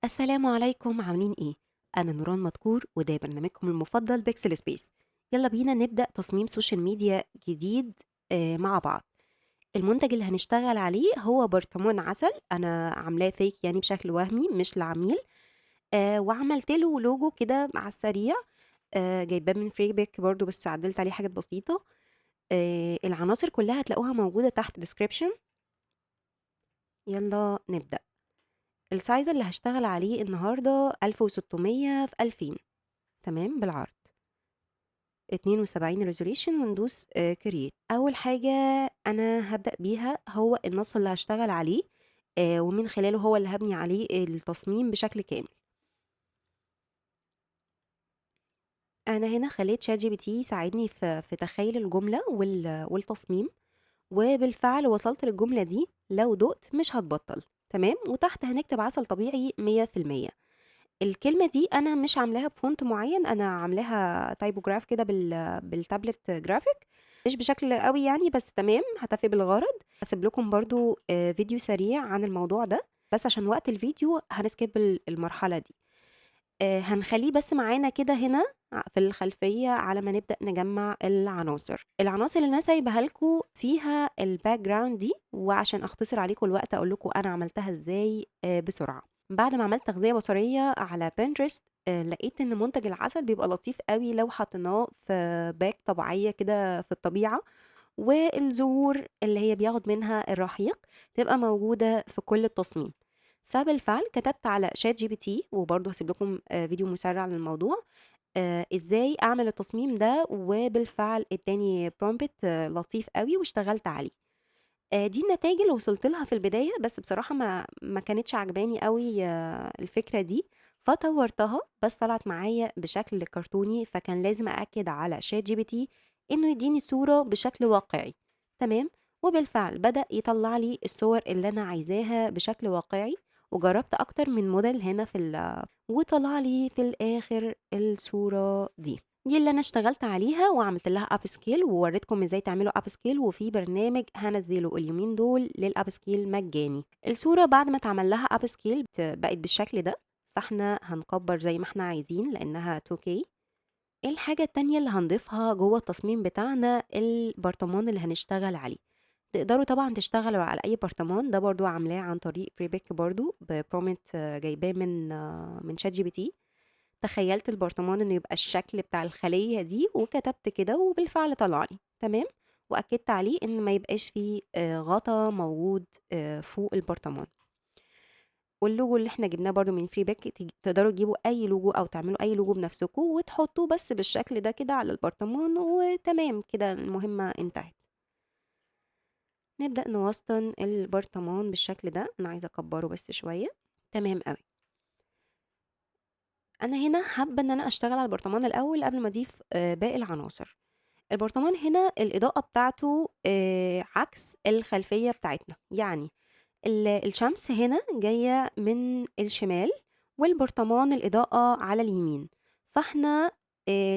السلام عليكم، عاملين ايه؟ انا نوران مدكور وده برنامجكم المفضل بيكسل سبيس. يلا بينا نبدأ تصميم سوشيال ميديا جديد مع بعض. المنتج اللي هنشتغل عليه هو برطمان عسل، انا عاملاه فيك يعني بشكل وهمي مش لعميل. وعملت له لوجو كده على السريع. جايباه من فري بيك برضو بس عدلت عليه حاجات بسيطة. العناصر كلها هتلاقوها موجودة تحت description. يلا نبدأ. السايز اللي هاشتغل عليه النهارده 1600 في 2000، تمام بالعرض. 72 resolution وندوس create. أول حاجة أنا هابدأ بيها هو النص اللي هاشتغل عليه، ومن خلاله هو اللي هابني عليه التصميم بشكل كامل. أنا هنا خليت ChatGPT يساعدني في تخيل الجملة والتصميم، وبالفعل وصلت للجملة دي لو دقت مش هتبطل. تمام، وتحت هنكتب عسل طبيعي 100%. الكلمة دي أنا مش عاملاها بفونت معين، أنا عاملاها تايبوجراف كده بالتابلت جرافيك، مش بشكل قوي يعني بس تمام هتفي بالغرض. هسيب لكم برضو فيديو سريع عن الموضوع ده، بس عشان وقت الفيديو هنسكيب المرحلة دي. هنخليه بس معانا كده هنا في الخلفية على ما نبدأ نجمع العناصر اللي انا سايبها لكم فيها الباك جراوند دي، وعشان اختصر عليكم الوقت اقول لكم انا عملتها ازاي بسرعة. بعد ما عملت تغذية بصرية على بنترست، لقيت ان منتج العسل بيبقى لطيف قوي لو حطيناه في باك طبيعية كده في الطبيعة، والزهور اللي هي بياخد منها الرحيق تبقى موجودة في كل التصميم. فبالفعل كتبت على شات جي بي تي، وبرضه هسيب لكم فيديو مسرع للموضوع ازاي اعمل التصميم ده، وبالفعل اداني برومبت لطيف قوي واشتغلت عليه. دي النتائج اللي وصلت لها في البداية، بس بصراحة ما كانتش عجباني قوي الفكرة دي، فطورتها بس طلعت معايا بشكل كرتوني، فكان لازم أأكد على شات جي بي تي إنه يديني صورة بشكل واقعي. تمام، وبالفعل بدأ يطلع لي الصور اللي أنا عايزاها بشكل واقعي، وجربت أكتر من موديل هنا وطلع لي في الآخر الصورة دي اللي أنا اشتغلت عليها وعملت لها اب سكيل، ووريتكم ازاي تعملوا اب سكيل، وفي برنامج هنزله اليومين دول للاب سكيل مجاني. الصورة بعد ما اتعمل لها اب سكيل بقت بالشكل ده، فاحنا هنكبر زي ما احنا عايزين لانها 2K. الحاجة التانية اللي هنضيفها جوه التصميم بتاعنا البرطمان اللي هنشتغل عليه. تقدروا طبعا تشتغلوا على اي برطمان، ده برضو عاملاه عن طريق بريبيك برضو ببرومت جايباه من شات جي بي تي. تخيلت البرطمان انه يبقى الشكل بتاع الخلية دي وكتبت كده وبالفعل طلع لي تمام، واكدت عليه ان ما يبقاش فيه غطا موجود فوق البرطمان. واللوجو اللي احنا جبناه برضو من فري باك، تقدروا تجيبوا اي لوجو او تعملوا اي لوجو بنفسكم وتحطوه بس بالشكل ده كده على البرطمان، وتمام كده المهمة انتهت. نبدأ نوسطن البرطمان بالشكل ده، انا عايزة اكبره بس شوية. تمام قوي. انا هنا حابة ان انا اشتغل على البرطمان الاول قبل ما اضيف باقي العناصر. البرطمان هنا الإضاءة بتاعته عكس الخلفية بتاعتنا، يعني الشمس هنا جاية من الشمال، والبرطمان الإضاءة على اليمين، فاحنا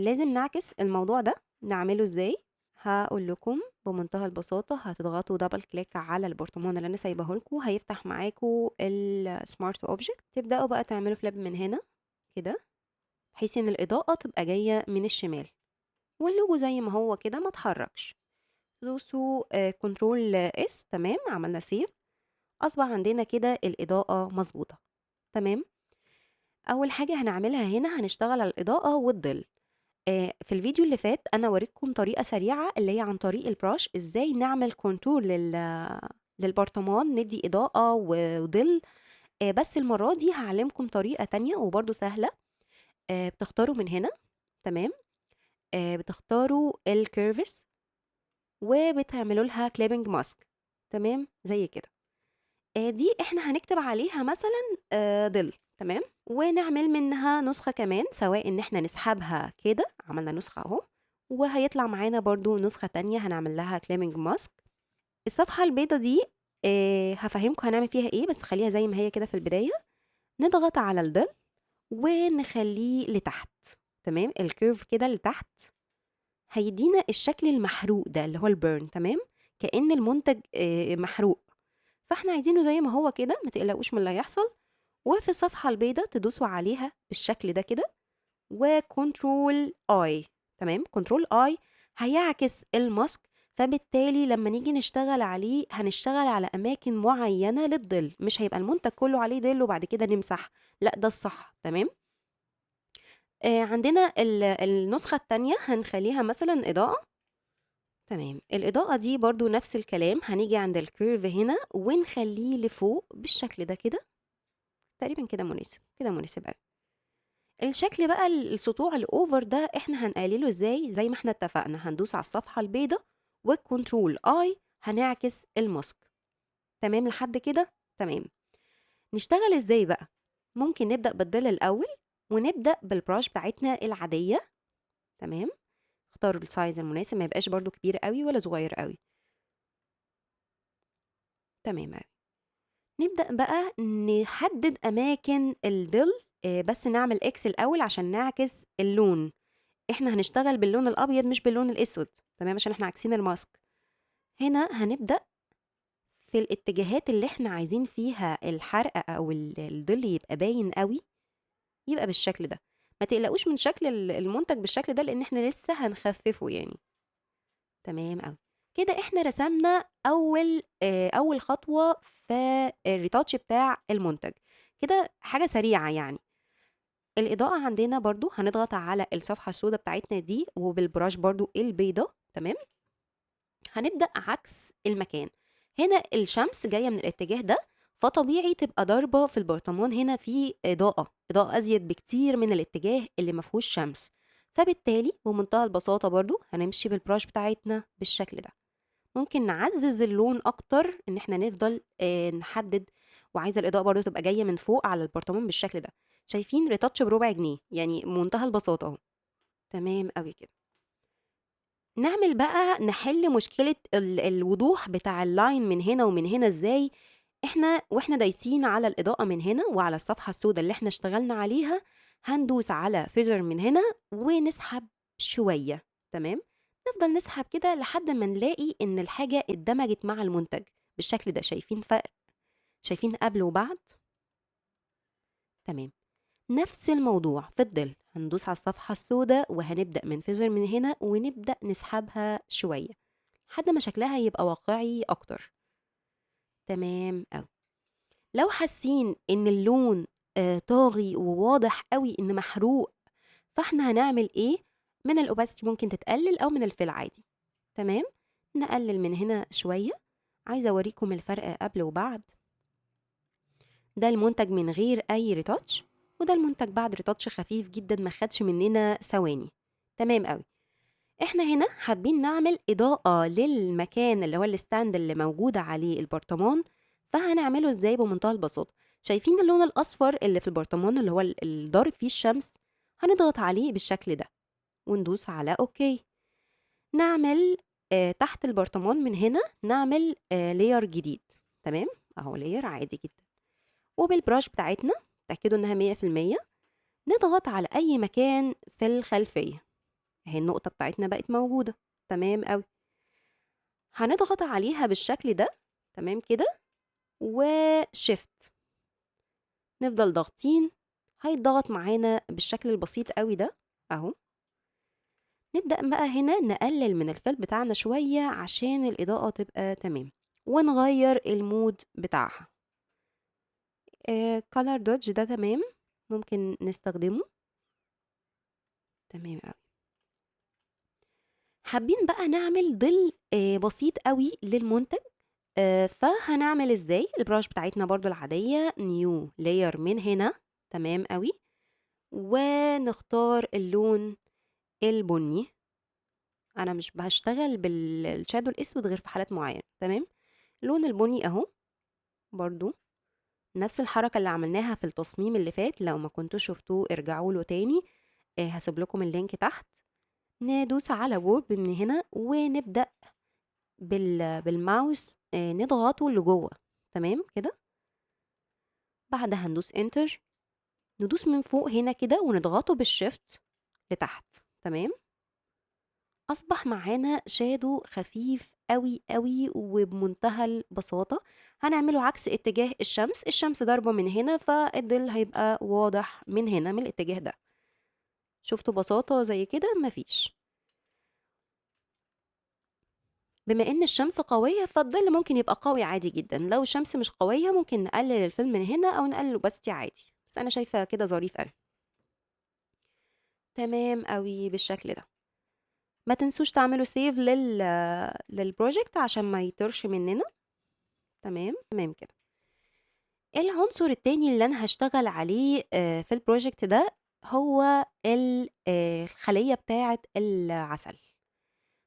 لازم نعكس الموضوع ده. نعمله ازاي؟ هقول لكم بمنتهى البساطة. هتضغطوا دبل كليك على البرطمان اللي انا سايبه لكم، هيفتح معاكم السمارت اوبجكت. تبدأوا بقى تعملوا فليب من هنا كده، بحيث ان الإضاءة تبقى جاية من الشمال، واللوجو زي ما هو كده ما اتحركش. دوسوا كنترول اس. تمام، عملنا سيف. اصبح عندنا كده الاضاءة مظبوطة. تمام. اول حاجة هنعملها هنا هنشتغل على الاضاءة والظل. في الفيديو اللي فات انا وريتكم طريقة سريعة اللي هي عن طريق البراش ازاي نعمل كونتور للبرطمان، ندي اضاءة وظل. بس المرة دي هعلمكم طريقة تانية وبرضو سهلة. بتختاروا من هنا. تمام. بتختاروا الكيرفس وبتعملوا لها كليبنج ماسك. تمام زي كده. دي احنا هنكتب عليها مثلا ظل. تمام، ونعمل منها نسخة كمان، سواء ان احنا نسحبها كده، عملنا نسخة اهو، وهيطلع معانا برضو نسخة تانية هنعمل لها كليبنج ماسك. الصفحة البيضة دي هفهمكم هنعمل فيها ايه، بس خليها زي ما هي كده في البداية. نضغط على الظل ونخليه لتحت. تمام، الكيرف كده لتحت هيدينا الشكل المحروق ده اللي هو البيرن. تمام، كأن المنتج محروق، فاحنا عايزينه زي ما هو كده، ما تقلقوش من اللي هيحصل. وفي الصفحة البيضا تدوسوا عليها بالشكل ده كده، وكنترول اي. تمام، كنترول اي هيعكس الماسك، فبالتالي لما نيجي نشتغل عليه هنشتغل على اماكن معينة للظل، مش هيبقى المنتج كله عليه ظل وبعد كده نمسح، لا ده الصح. تمام. عندنا النسخة التانية هنخليها مثلا إضاءة. تمام، الإضاءة دي برضو نفس الكلام، هنيجي عند الكيرف هنا ونخليه لفوق بالشكل ده كده، تقريبا كده مناسب، كده مناسب قوي. الشكل بقى السطوع الأوفر ده احنا هنقلله ازاي؟ زي ما احنا اتفقنا، هندوس على الصفحة البيضاء والكنترول اي، هنعكس الماسك. تمام لحد كده؟ تمام. نشتغل ازاي بقى؟ ممكن نبدأ بالظل الأول، ونبدأ بالبراش بتاعتنا العادية. تمام، اختار السايز المناسب، ما يبقاش برضو كبير قوي ولا صغير قوي. تمام أوي. نبدأ بقى نحدد أماكن الظل، بس نعمل اكس الأول عشان نعكس اللون. احنا هنشتغل باللون الأبيض مش باللون الأسود، تمام، عشان احنا عاكسين الماسك. هنا هنبدأ في الاتجاهات اللي احنا عايزين فيها الحرق أو الظل يبقى باين قوي، يبقى بالشكل ده. ما تقلقوش من شكل المنتج بالشكل ده، لأن احنا لسه هنخففه يعني. تمام أوي. كده إحنا رسمنا أول خطوة في الretouch بتاع المنتج. كده حاجة سريعة يعني. الإضاءة عندنا برضه هنضغط على الصفحة السودا بتاعتنا دي وبالبراش برضه البيضا. تمام. هنبدأ عكس المكان. هنا الشمس جاية من الاتجاه ده، فطبيعي تبقى ضاربة في البرطمان هنا في إضاءة أزيد بكتير من الاتجاه اللي ما فيهوش شمس. فبالتالي بمنتهى البساطة برضه هنمشي بالبراش بتاعتنا بالشكل ده. ممكن نعزز اللون اكتر، ان احنا نفضل نحدد. وعايزه الاضاءه برضو تبقى جايه من فوق على البرطمان بالشكل ده. شايفين ريتاتش بربع جنيه يعني، منتهى البساطه اهو. تمام قوي كده. نعمل بقى نحل مشكله الوضوح بتاع اللاين من هنا ومن هنا ازاي. واحنا دايسين على الاضاءه من هنا وعلى الصفحه السوداء اللي احنا اشتغلنا عليها، هندوس على فيزر من هنا ونسحب شويه. تمام. نفضل نسحب كده لحد ما نلاقي ان الحاجة اندمجت مع المنتج بالشكل ده. شايفين فرق؟ شايفين قبل وبعد؟ تمام. نفس الموضوع في الظل، هندوس على الصفحة السوداء وهنبدأ من فيزر من هنا ونبدأ نسحبها شوية لحد ما شكلها يبقى واقعي اكتر. تمام أوي. لو حاسين ان اللون طاغي وواضح قوي ان محروق، فاحنا هنعمل ايه؟ من الاوباسيتي ممكن تتقلل او من الفيل عادي. تمام. نقلل من هنا شوية. عايزة اوريكم الفرق قبل وبعد. ده المنتج من غير اي ريتاتش، وده المنتج بعد ريتاتش خفيف جدا ما خدش مننا ثواني. تمام قوي. احنا هنا حابين نعمل اضاءة للمكان اللي هو الستاند اللي موجود عليه البرطمان، فهنعمله ازاي؟ بمنتهى البساطة. شايفين اللون الاصفر اللي في البرطمان اللي هو الضارب فيه الشمس؟ هنضغط عليه بالشكل ده وندوس على اوكي. نعمل تحت البرطمان من هنا نعمل لير جديد. تمام، اهو لير عادي جدا. وبالبراش بتاعتنا تأكدوا انها 100%، نضغط على اي مكان في الخلفية. اهي النقطة بتاعتنا بقت موجودة. تمام قوي. هنضغط عليها بالشكل ده. تمام كده. وشيفت، نفضل ضاغطين، هيتضغط معانا بالشكل البسيط قوي ده اهو. نبدأ بقى هنا نقلل من الفيل بتاعنا شوية عشان الإضاءة تبقى تمام، ونغير المود بتاعها. color dodge ده تمام، ممكن نستخدمه. تمام قوي. حابين بقى نعمل ظل بسيط قوي للمنتج. فهنعمل ازاي؟ البراش بتاعتنا برضو العادية، نيو لاير من هنا. تمام قوي. ونختار اللون البني. انا مش بشتغل بالشادو الاسود غير في حالات معينة. تمام. اللون البني اهو. برضو نفس الحركة اللي عملناها في التصميم اللي فات، لو ما كنتوا شفتوه ارجعوا له تاني. هسيب لكم اللينك تحت. ندوس على وورب من هنا ونبدأ بالماوس نضغطه لجوه. تمام كده. بعدها هندوس انتر، ندوس من فوق هنا كده ونضغطه بالشيفت لتحت. تمام. اصبح معانا شادو خفيف أوي، أوي وبمنتهى البساطة. هنعمله عكس اتجاه الشمس، الشمس ضاربة من هنا، فالظل هيبقى واضح من هنا، من الاتجاه ده. شُفتوا بساطة زي كده؟ ما فيش. بما إن الشمس قوية، فالظل ممكن يبقى قوي عادي جدًا، لو الشمس مش قوية ممكن نقلل الفيلم من هنا أو نقلل الopacity عادي، بس أنا شايفة كده ظريف أوي. تمام أوي بالشكل ده. ما تنسوش تعملوا save للproject عشان ما يطيرش مننا. تمام، تمام كده. العنصر التاني اللي أنا هاشتغل عليه في الproject ده هو الخلية بتاعة العسل.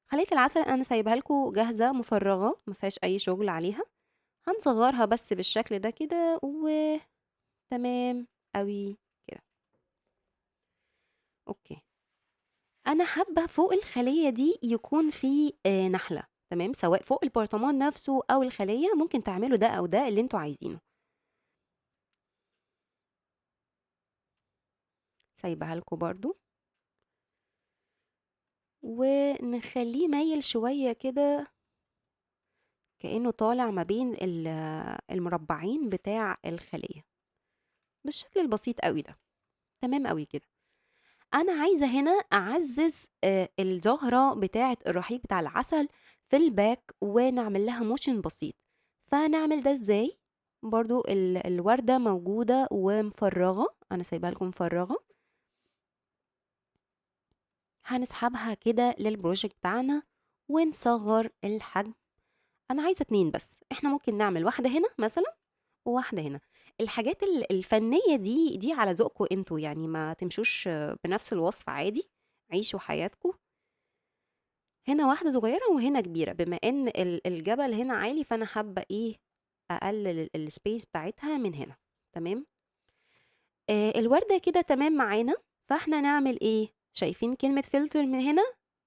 خلية العسل أنا سايباها لكم جاهزة مفرغة، ما فيهاش أي شغل عليها. هنصغّرها بس بالشكل ده كده وتمام أوي كده. أوكي. أنا حابة فوق الخلية دي يكون في نحلة، تمام، سواء فوق البرطمان نفسه أو الخلية، ممكن تعملوا ده أو ده اللي أنتم عايزينه. سايباها لكم برضه، ونخلّيه مايل شوية كده كإنه طالع ما بين المربعين بتاع الخلية، بالشكل البسيط أوي ده. تمام أوي كده. أنا عايزة هنا أعزّز الزهرة بتاعة الرحيق بتاع العسل في الback ونعمل لها motion بسيط. فهنعمل ده إزاي؟ برضه الوردة موجودة ومفرّغة، أنا سايباها لكم مفرّغة. هنسحبها كده للproject بتاعنا ونصغّر الحجم. أنا عايزة 2 بس، إحنا ممكن نعمل واحدة هنا مثلًا وواحدة هنا. الحاجات الفنية دي على ذوقكم أنتم، يعني ما تمشوش بنفس الوصف عادي، عيشوا حياتكم. هنا واحدة صغيرة وهنا كبيرة، بما إن الجبل هنا عالي فأنا حابة إيه، أقلل الspace بتاعتها من هنا. تمام. الوردة كده تمام معانا، فإحنا نعمل إيه، شايفين كلمة filter من هنا؟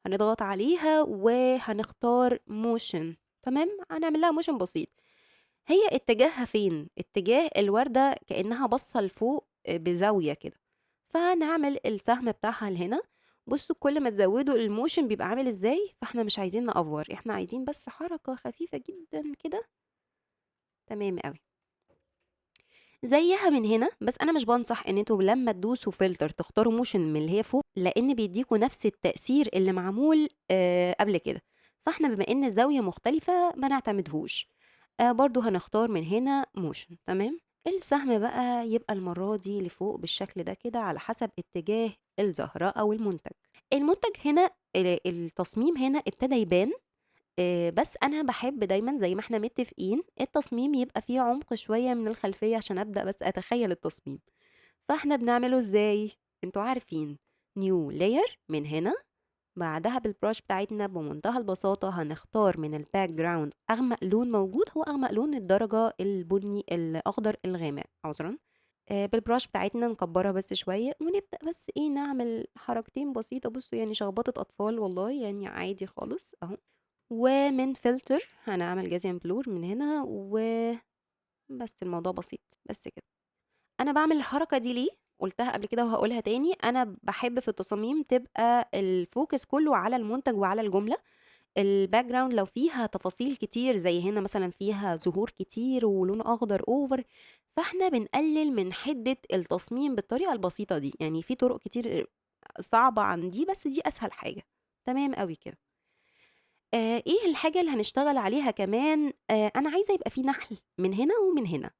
هنضغط عليها وهنختار motion. تمام، هنعمل لها motion بسيط. هي اتجاهها فين؟ اتجاه الوردة كأنها باصة لفوق بزاوية كده، فهنعمل السهم بتاعها لهنا. بصوا كل ما تزودوا الموشن بيبقى عامل ازاي، فاحنا مش عايزين نأفور، احنا عايزين بس حركة خفيفة جدا كده. تمام قوي. زيها من هنا، بس انا مش بنصح ان انتوا لما تدوسوا فلتر تختاروا موشن من اللي هي فوق، لان بيديكوا نفس التأثير اللي معمول قبل كده. فاحنا بما ان الزاوية مختلفة ما نعتمدهوش. برضو هنختار من هنا موشن. تمام. السهم بقى يبقى المرة دي لفوق بالشكل ده كده على حسب اتجاه الزهرة او المنتج. المنتج هنا التصميم هنا ابتدى يبان. بس أنا باحب دايمًا زي ما إحنا متفقين التصميم يبقى فيه عمق شوية من الخلفية عشان أبدأ بس أتخيل التصميم. فإحنا بنعمله إزاي؟ أنتم عارفين new layer من هنا، بعدها بالbrush بتاعتنا بمنتهى البساطة هنختار من الbackground أغمق لون موجود، هو أغمق لون الدرجة البني الأخضر الغامق عذرًا. بالbrush بتاعتنا نكبرها بس شوية ونبدأ بس إيه نعمل حركتين بسيطة، بصوا يعني شخبطة أطفال والله، يعني عادي خالص أهو. ومن filter هنعمل Gaussian blur من هنا بس الموضوع بسيط، بس كده. أنا باعمل الحركة دي ليه؟ قُلتها قبل كده وهاقولها تاني، أنا باحب في التصاميم تبقى الfocus كلّه على المنتج وعلى الجملة. الbackground لو فيها تفاصيل كتير زي هنا مثلًا فيها زهور كتير ولون أخضر over، فإحنا بنقلل من حدة التصميم بالطريقة البسيطة دي، يعني في طرق كتير صعبة عن دي، بس دي أسهل حاجة. تمام أوي كده. إيه الحاجة اللي هنشتغل عليها كمان، أنا عايزة يبقى في نحل من هنا ومن هنا.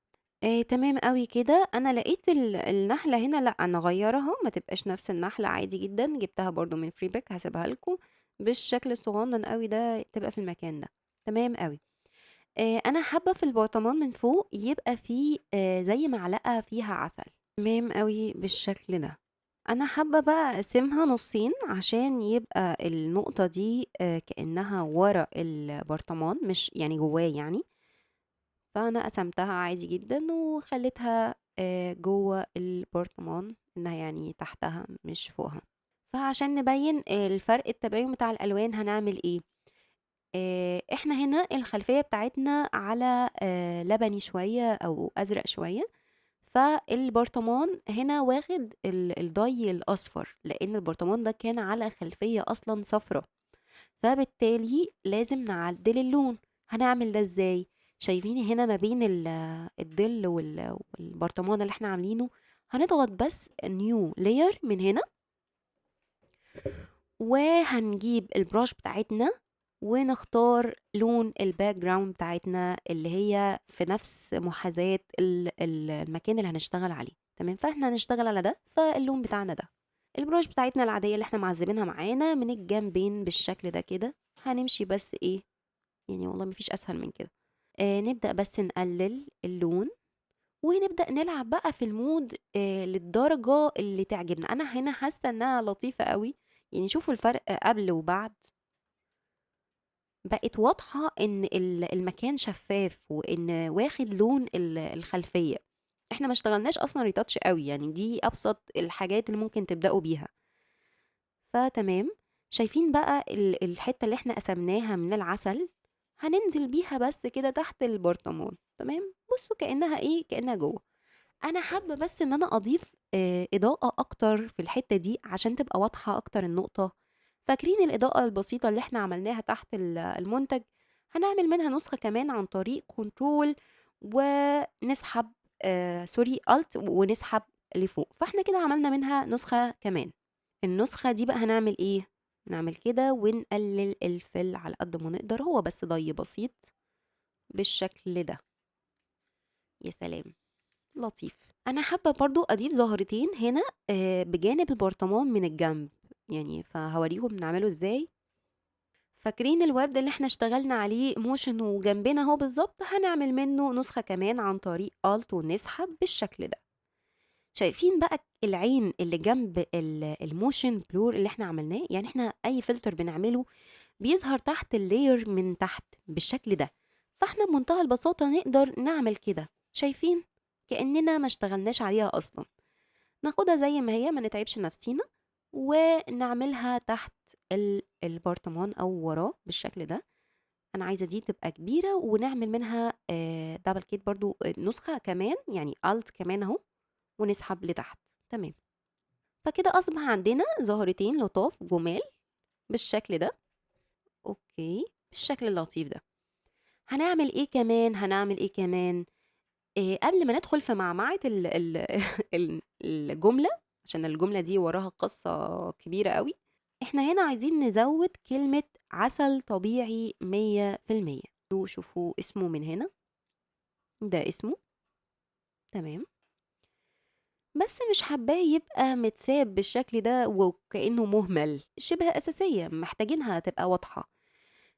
تمام أوي كده، أنا لقيت النحلة هنا لأ نغيّرها ما تبقاش نفس النحلة عادي جدًا، جبتها برضه من freepic هاسيبها لكم بالشكل الصغنن أوي ده تبقى في المكان ده. تمام أوي. أنا حابة في البرطمان من فوق يبقى في زي معلقة فيها عسل. تمام أوي بالشكل ده. أنا حابة بقى أقسمها نصين عشان يبقى النقطة دي كأنها ورا البرطمان مش يعني جواه يعني. فأنا قسمتها عادي جدا وخليتها جوه البرطمان إنها يعني تحتها مش فوقها. فعشان نبين الفرق التباين بتاع الألوان هنعمل ايه، احنا هنا الخلفية بتاعتنا على لبني شوية أو أزرق شوية، فالبرطمان هنا واخد الضي الأصفر لأن البرطمان ده كان على خلفية أصلا صفرة. فبالتالي لازم نعدل اللون. هنعمل ده ازاي؟ شايفين هنا ما بين الظل والبرطمان اللي احنا عاملينه، هنضغط بس نيو لاير من هنا، وهنجيب البراش بتاعتنا ونختار لون الباك جراوند بتاعتنا اللي هي في نفس محاذاة المكان اللي هنشتغل عليه. تمام، فاحنا هنشتغل على ده، فاللون بتاعنا ده. البراش بتاعتنا العادية اللي احنا معذبينها معانا من الجنبين بالشكل ده كده، هنمشي بس ايه، يعني والله مفيش اسهل من كده. نبدأ بس نقلل اللون ونبدأ نلعب بقى في المود للدرجة اللي تعجبنا. انا هنا حاسة انها لطيفة قوي، يعني شوفوا الفرق قبل وبعد. بقت واضحة ان المكان شفاف وان واخد لون الخلفية. احنا ما اشتغلناش اصلا ريتاتش قوي، يعني دي ابسط الحاجات اللي ممكن تبدأوا بيها. فتمام، شايفين بقى الحتة اللي احنا قسمناها من العسل، هننزل بيها بس كده تحت البرطمان. تمام، بصوا كأنها ايه، كأنها جوه. انا حابة بس ان انا اضيف اضاءة اكتر في الحتة دي عشان تبقى واضحة اكتر النقطة. فاكرين الاضاءة البسيطة اللي احنا عملناها تحت المنتج؟ هنعمل منها نسخة كمان عن طريق كنترول ونسحب سوري الت ونسحب لفوق، فاحنا كده عملنا منها نسخة كمان. النسخة دي بقى هنعمل ايه؟ نعمل كده ونقلل الفل على قد ما نقدر، هو بس ضي بسيط بالشكل ده. يا سلام، لطيف. انا حابة برضو اضيف زهرتين هنا بجانب البرطمان من الجنب، يعني فهوريكم بنعمله ازاي. فاكرين الورد اللي احنا اشتغلنا عليه موشن وجنبنا اهو بالظبط؟ هنعمل منه نسخة كمان عن طريق الت ونسحب بالشكل ده. شايفين بقى العين اللي جنب الموشن بلور اللي احنا عملناه؟ يعني احنا اي فلتر بنعمله بيظهر تحت اللاير من تحت بالشكل ده، فاحنا بمنتهى البساطة نقدر نعمل كده. شايفين كأننا ما اشتغلناش عليها اصلا. ناخدها زي ما هي، ما نتعبش نفسينا، ونعملها تحت البرطمان او وراه بالشكل ده. انا عايزة دي تبقى كبيرة، ونعمل منها دبل كيت برضو نسخة كمان، يعني الت كمان اهو، ونسحب لتحت. تمام، فكده اصبح عندنا زهرتين لطاف جمال بالشكل ده. اوكي، بالشكل اللطيف ده. هنعمل ايه كمان؟ هنعمل ايه كمان؟ قبل ما ندخل في معمعة الجملة، عشان الجملة دي وراها قصة كبيرة قوي. احنا هنا عايزين نزود كلمة عسل طبيعي 100%. شوفوا اسمه من هنا، ده اسمه. تمام، بس مش حاباه يبقى متساب بالشكل ده وكأنه مهمل، شبه أساسية محتاجينها تبقى واضحة.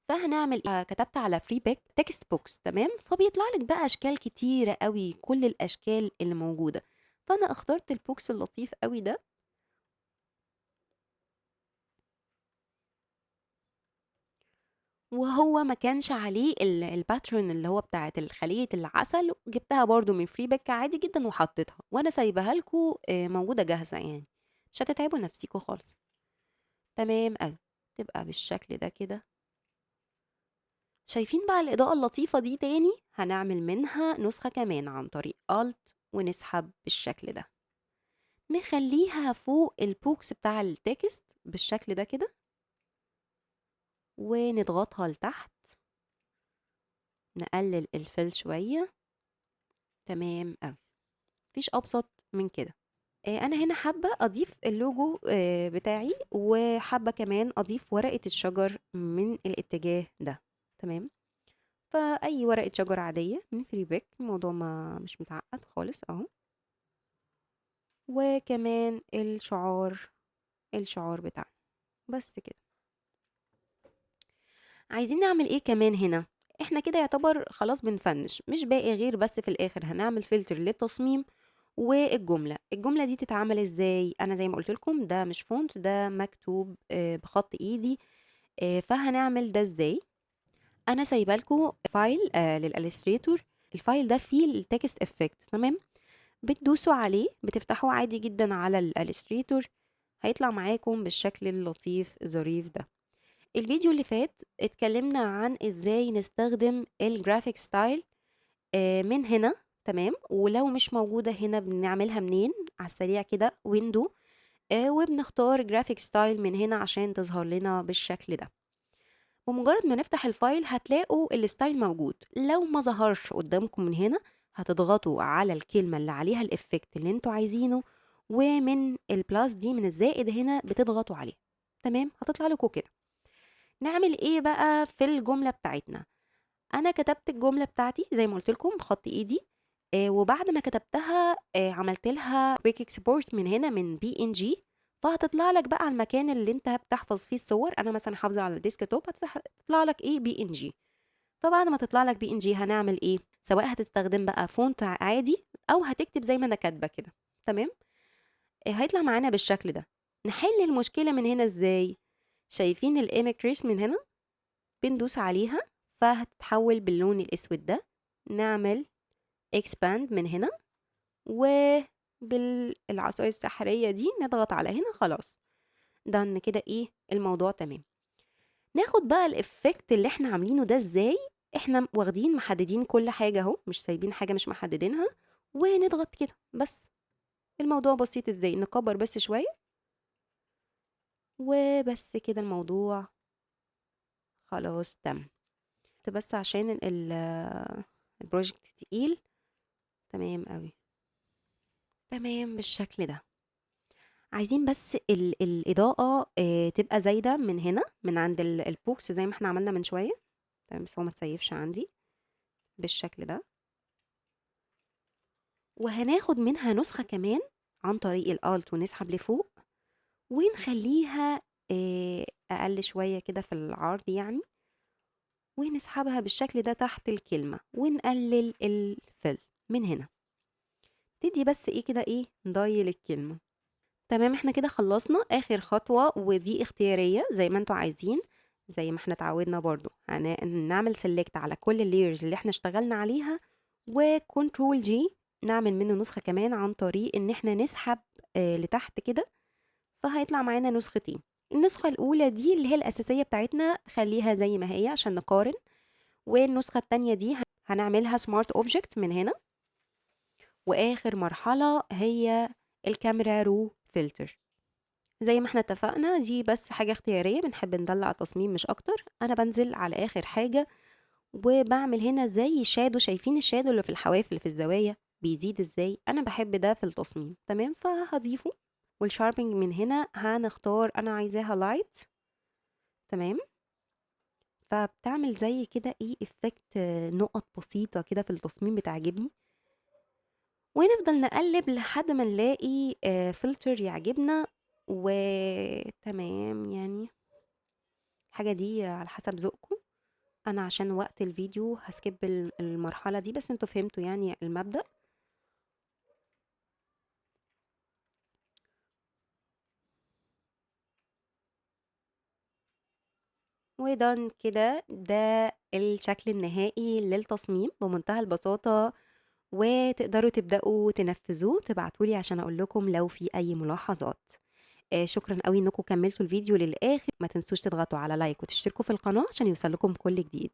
فهنعمل كتبت على فري باك تكست بوكس، تمام، فبيطلع لك بقى اشكال كتيره قوي، كل الاشكال اللي موجوده. فانا اخترت البوكس اللطيف قوي ده، وهو ما كانش عليه الباترن اللي هو بتاعت الخلية العسل، جبتها برضو من فري باك عادي جدا وحطيتها، وانا سايبها لكم موجوده جاهزه، يعني مش هتتعبوا نفسيكم خالص. تمام قوي، تبقى بالشكل ده كده. شايفين بقى الإضاءة اللطيفة دي؟ تاني هنعمل منها نسخة كمان عن طريق Alt ونسحب بالشكل ده، نخليها فوق البوكس بتاع التكست بالشكل ده كده، ونضغطها لتحت، نقلل الفل شوية. تمام أوي، مفيش أبسط من كده. أنا هنا حابة أضيف اللوجو بتاعي، وحابة كمان أضيف ورقة الشجر من الاتجاه ده. تمام، فأي ورقة شجر عادية من فري باك، الموضوع ما مش متعقد خالص أهو. وكمان الشعار بتاعنا بس كده. عايزين نعمل ايه كمان هنا؟ احنا كده يعتبر خلاص بنفنش، مش باقي غير بس في الاخر هنعمل فلتر للتصميم. الجملة دي تتعمل ازاي؟ انا زي ما قلت لكم ده مش فونت، ده مكتوب بخط ايدي. فهنعمل ده ازاي؟ انا سايبه لكم فايل للالستريتور. الفايل ده فيه التكست افكت، تمام. بتدوسوا عليه، بتفتحوه عادي جدا على الالستريتور، هيطلع معاكم بالشكل اللطيف الظريف ده. الفيديو اللي فات اتكلمنا عن ازاي نستخدم الجرافيك ستايل من هنا، تمام. ولو مش موجودة هنا بنعملها منين؟ على السريع كده ويندو، وبنختار جرافيك ستايل من هنا عشان تظهر لنا بالشكل ده. بمجرد ما نفتح الفايل هتلاقوا الستايل موجود. لو ما ظهرش قدامكم من هنا هتضغطوا على الكلمة اللي عليها الإفكت اللي انتوا عايزينه، ومن البلاس دي من الزائد هنا بتضغطوا عليه. تمام، هتطلع لكم كده. نعمل ايه بقى في الجملة بتاعتنا؟ انا كتبت الجملة بتاعتي زي ما قلت لكم بخط ايدي، وبعد ما كتبتها عملت لها كويك اكسبورت من هنا من PNG، فهتطلع لك بقى على المكان اللي انت بتحفظ فيه الصور. انا مثلا حافظه على الديسك توب، هتطلع لك ايه PNG. فبعد ما تطلع لك PNG هنعمل ايه؟ سواء هتستخدم بقى فونت عادي او هتكتب زي ما انا كاتبه كده. تمام. هيطلع معانا بالشكل ده. نحل المشكله من هنا ازاي؟ شايفين الاميكريس من هنا؟ بندوس عليها فهتتحول باللون الاسود ده. نعمل expand من هنا، وبالعصاية السحرية دي نضغط على هنا. خلاص ده كده ايه الموضوع تمام. ناخد بقى الافكت اللي احنا عاملينه ده ازاي. احنا واخدين محددين كل حاجة اهو، مش سايبين حاجة مش محددينها، ونضغط كده بس. الموضوع بسيط ازاي، نكبر بس شوية وبس كده الموضوع خلاص تم. بس عشان البروجكت تقيل. تمام قوي. تمام بالشكل ده. عايزين بس الإضاءة تبقى زايدة من هنا من عند البوكس زي ما احنا عملنا من شوية. تمام، بس هو ما تسيفش عندي بالشكل ده. وهناخد منها نسخة كمان عن طريق الالت ونسحب لفوق ونخليها أقل شوية كده في العرض يعني، ونسحبها بالشكل ده تحت الكلمة ونقلل الفل من هنا. تدي بس ايه كده ايه نضيل الكلمة. تمام، احنا كده خلصنا اخر خطوة، ودي اختيارية زي ما انتوا عايزين. زي ما احنا اتعودنا برضو نعمل سيلكت على كل اللايرز اللي احنا اشتغلنا عليها، وكنترول جي نعمل منه نسخة كمان عن طريق ان احنا نسحب لتحت كده. فهيطلع معانا نسختين. النسخة الاولى دي اللي هي الاساسية بتاعتنا خليها زي ما هي عشان نقارن، والنسخة التانية دي هنعملها سمارت اوبجكت من هنا. واخر مرحلة هي الكاميرا رو فلتر. زي ما احنا اتفقنا دي بس حاجة اختيارية، بنحب ندلع التصميم مش اكتر. انا بنزل على اخر حاجة وبعمل هنا زي شادو. شايفين الشادو اللي في الحواف اللي في الزوايا بيزيد ازاي؟ انا بحب ده في التصميم. تمام، فهضيفه. والشاربنج من هنا هنختار انا عايزاها لايت. تمام، فبتعمل زي كده ايه افكت نقط بسيطة كده في التصميم بتعجبني. ونفضل نقلب لحد ما نلاقي فلتر يعجبنا. وتمام يعني الحاجة دي على حسب ذوقكم. انا عشان وقت الفيديو هسكيب المرحلة دي، بس انتوا فهمتوا يعني المبدأ. ودان كده ده الشكل النهائي للتصميم بمنتهى البساطة. وتقدروا تبدأوا تنفذوه. تبعتولي عشان اقول لكم لو في اي ملاحظات. شكرا قوي انكم كملتوا الفيديو للاخر. ما تنسوش تضغطوا على لايك وتشتركوا في القناة عشان يوصلكم كل جديد.